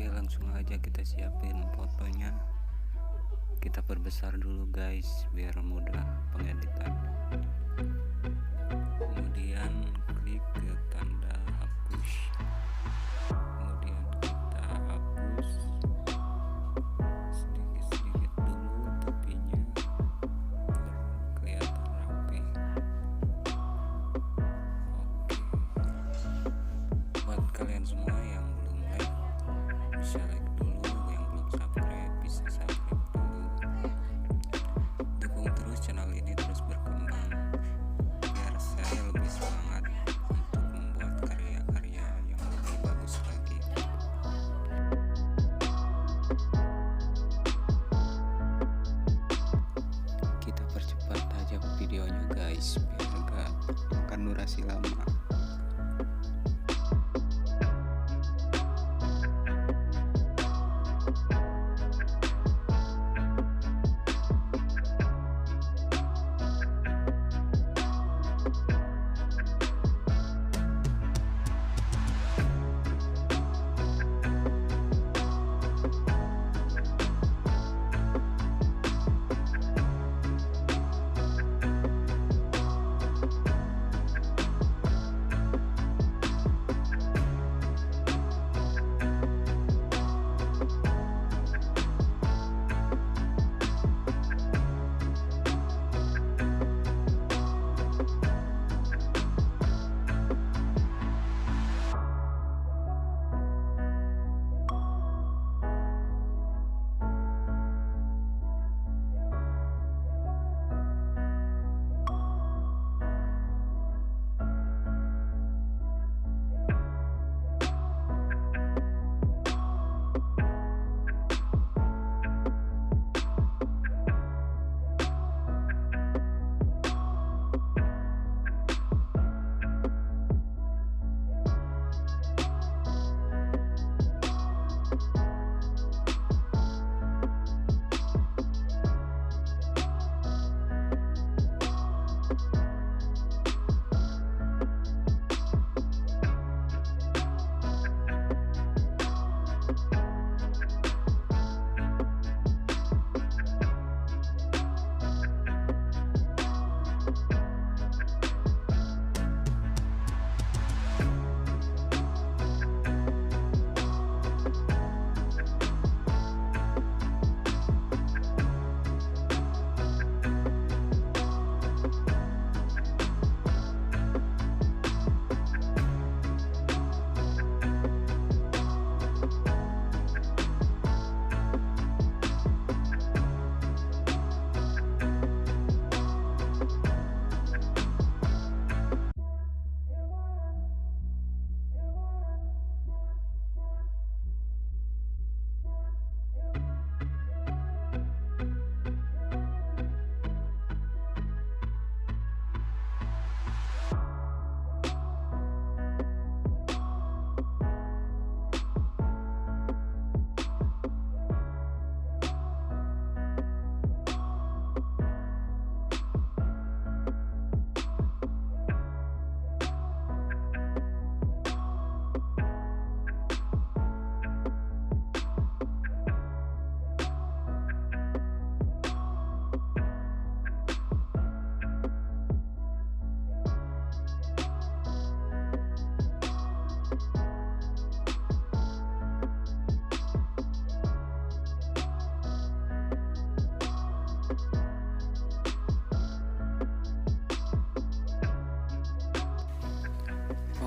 Oke, langsung aja kita siapin fotonya. Kita perbesar dulu guys biar mudah pengeditan. Kemudian klik ke tanda hapus. Kemudian kita hapus sedikit-sedikit dulu tepinya biar kelihatan rapi. Oke, buat kalian semua yang belum like bisa like dulu, yang belum subscribe bisa subscribe dulu. Dukung terus channel ini terus berkembang biar saya lebih semangat untuk membuat karya-karya yang lebih bagus lagi. Kita percepat aja videonya guys biar gak makan durasi lama.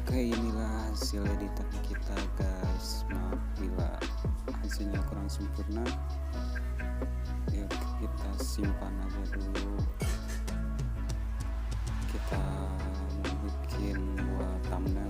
Oke, inilah hasil editan kita guys. Maaf bila hasilnya kurang sempurna. Yuk kita simpan aja dulu. Kita bikin buat thumbnail.